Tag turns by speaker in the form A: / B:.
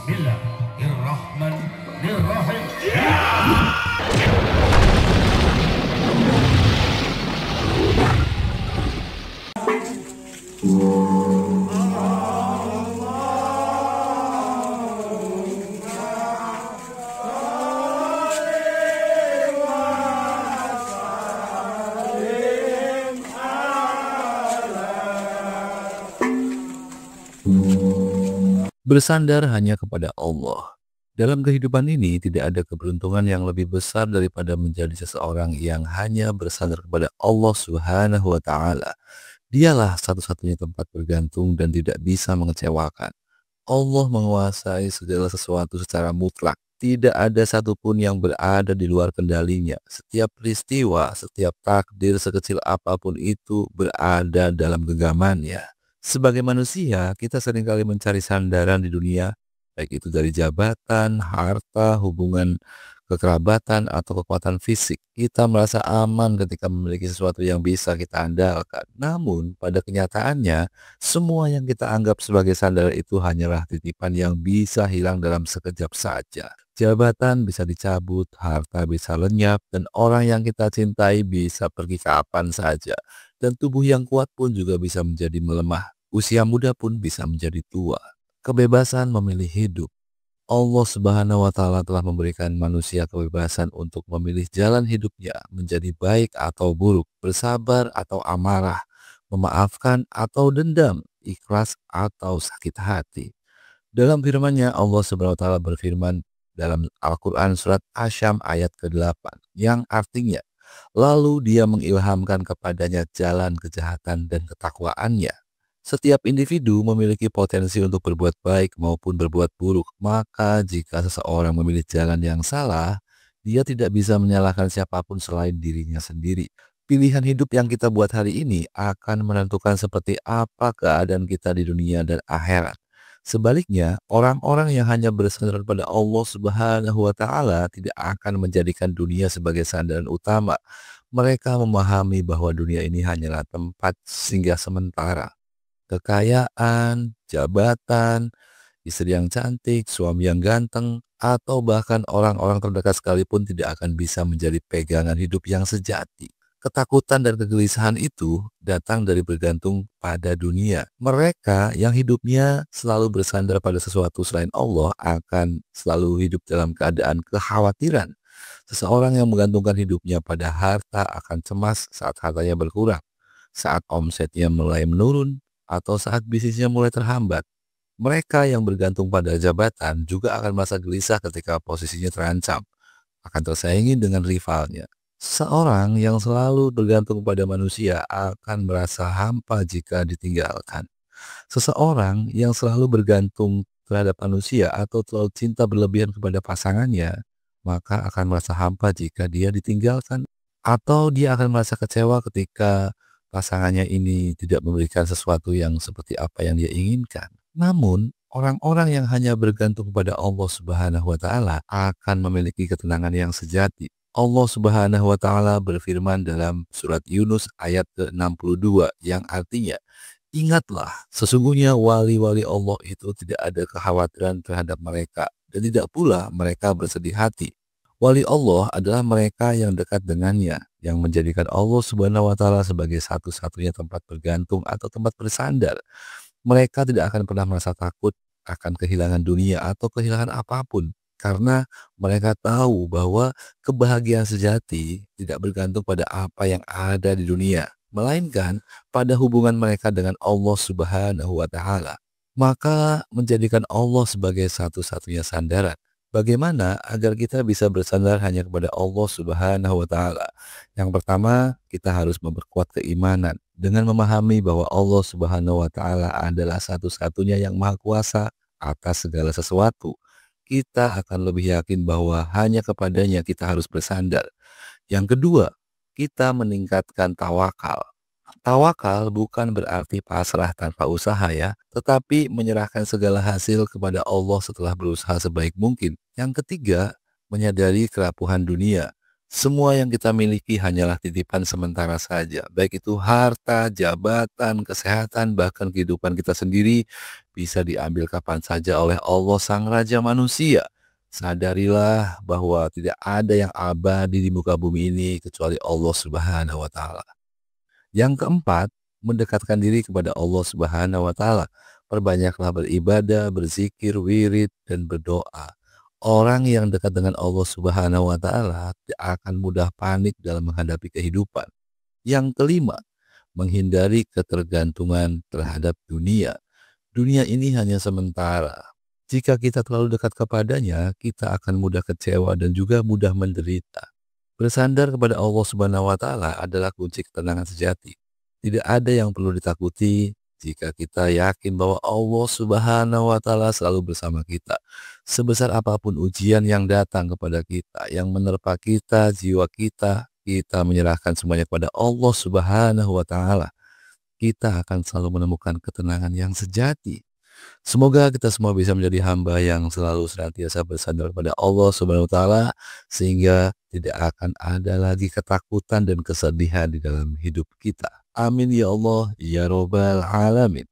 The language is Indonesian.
A: Bismillahirrahmanirrahim.
B: Bersandar hanya kepada Allah. Dalam kehidupan ini tidak ada keberuntungan yang lebih besar daripada menjadi seseorang yang hanya bersandar kepada Allah Subhanahu wa Ta'ala. Dialah satu-satunya tempat bergantung dan tidak bisa mengecewakan. Allah menguasai segala sesuatu secara mutlak. Tidak ada satupun yang berada di luar kendalinya. Setiap peristiwa, setiap takdir sekecil apapun itu berada dalam genggamannya. Sebagai manusia, kita seringkali mencari sandaran di dunia, baik itu dari jabatan, harta, hubungan kekerabatan, atau kekuatan fisik. Kita merasa aman ketika memiliki sesuatu yang bisa kita andalkan. Namun, pada kenyataannya, semua yang kita anggap sebagai sandaran itu hanyalah titipan yang bisa hilang dalam sekejap saja. Jabatan bisa dicabut, harta bisa lenyap, dan orang yang kita cintai bisa pergi kapan saja. Dan tubuh yang kuat pun juga bisa menjadi melemah. Usia muda pun bisa menjadi tua. Kebebasan memilih hidup. Allah Subhanahu wa Ta'ala telah memberikan manusia kebebasan untuk memilih jalan hidupnya menjadi baik atau buruk, bersabar atau amarah, memaafkan atau dendam, ikhlas atau sakit hati. Dalam firman-Nya, Allah Subhanahu wa Ta'ala berfirman dalam Al-Quran surat Asyam ayat ke-8 yang artinya, lalu Dia mengilhamkan kepadanya jalan kejahatan dan ketakwaannya. Setiap individu memiliki potensi untuk berbuat baik maupun berbuat buruk. Maka jika seseorang memilih jalan yang salah, dia tidak bisa menyalahkan siapapun selain dirinya sendiri. Pilihan hidup yang kita buat hari ini akan menentukan seperti apa keadaan kita di dunia dan akhirat. Sebaliknya, orang-orang yang hanya bersandar pada Allah Subhanahu wa Ta'ala tidak akan menjadikan dunia sebagai sandaran utama. Mereka memahami bahwa dunia ini hanyalah tempat singgah sementara. Kekayaan, jabatan, istri yang cantik, suami yang ganteng, atau bahkan orang-orang terdekat sekalipun tidak akan bisa menjadi pegangan hidup yang sejati. Ketakutan dan kegelisahan itu datang dari bergantung pada dunia. Mereka yang hidupnya selalu bersandar pada sesuatu selain Allah akan selalu hidup dalam keadaan kekhawatiran. Seseorang yang menggantungkan hidupnya pada harta akan cemas saat hartanya berkurang, saat omsetnya mulai menurun, atau saat bisnisnya mulai terhambat. Mereka yang bergantung pada jabatan juga akan merasa gelisah ketika posisinya terancam, akan tersaingi dengan rivalnya. Seorang yang selalu bergantung pada manusia akan merasa hampa jika ditinggalkan. Seseorang yang selalu bergantung terhadap manusia atau terlalu cinta berlebihan kepada pasangannya, maka akan merasa hampa jika dia ditinggalkan. Atau dia akan merasa kecewa ketika pasangannya ini tidak memberikan sesuatu yang seperti apa yang dia inginkan. Namun, orang-orang yang hanya bergantung kepada Allah Subhanahu wa Ta'ala akan memiliki ketenangan yang sejati. Allah Subhanahu wa Ta'ala berfirman dalam surat Yunus ayat ke-62 yang artinya, ingatlah, sesungguhnya wali-wali Allah itu tidak ada kekhawatiran terhadap mereka dan tidak pula mereka bersedih hati. Wali Allah adalah mereka yang dekat dengannya, yang menjadikan Allah Subhanahu wa Ta'ala sebagai satu-satunya tempat bergantung atau tempat bersandar. Mereka tidak akan pernah merasa takut akan kehilangan dunia atau kehilangan apapun, karena mereka tahu bahwa kebahagiaan sejati tidak bergantung pada apa yang ada di dunia, melainkan pada hubungan mereka dengan Allah Subhanahu wa Ta'ala. Maka menjadikan Allah sebagai satu-satunya sandaran. Bagaimana agar kita bisa bersandar hanya kepada Allah Subhanahu wa Ta'ala? Yang pertama, kita harus memperkuat keimanan dengan memahami bahwa Allah Subhanahu wa Ta'ala adalah satu-satunya yang maha kuasa atas segala sesuatu. Kita akan lebih yakin bahwa hanya kepadanya kita harus bersandar. Yang kedua, kita meningkatkan tawakal. Tawakal bukan berarti pasrah tanpa usaha ya, tetapi menyerahkan segala hasil kepada Allah setelah berusaha sebaik mungkin. Yang ketiga, menyadari kerapuhan dunia. Semua yang kita miliki hanyalah titipan sementara saja, baik itu harta, jabatan, kesehatan, bahkan kehidupan kita sendiri bisa diambil kapan saja oleh Allah Sang Raja Manusia. Sadarilah bahwa tidak ada yang abadi di muka bumi ini kecuali Allah Subhanahu wa Ta'ala. Yang keempat, mendekatkan diri kepada Allah Subhanahu wa Ta'ala. Perbanyaklah beribadah, berzikir, wirid, dan berdoa. Orang yang dekat dengan Allah Subhanahu wa Ta'ala tidak akan mudah panik dalam menghadapi kehidupan. Yang kelima, menghindari ketergantungan terhadap dunia. Dunia ini hanya sementara. Jika kita terlalu dekat kepadanya, kita akan mudah kecewa dan juga mudah menderita. Bersandar kepada Allah Subhanahu wa Ta'ala adalah kunci ketenangan sejati. Tidak ada yang perlu ditakuti jika kita yakin bahwa Allah Subhanahu wa Ta'ala selalu bersama kita. Sebesar apapun ujian yang datang kepada kita, yang menerpa kita, jiwa kita menyerahkan semuanya kepada Allah Subhanahu wa Ta'ala. Kita akan selalu menemukan ketenangan yang sejati. Semoga kita semua bisa menjadi hamba yang selalu senantiasa bersandar kepada Allah Subhanahu wa Ta'ala, sehingga tidak akan ada lagi ketakutan dan kesedihan di dalam hidup kita. Amin ya Allah ya Rabbal Alamin.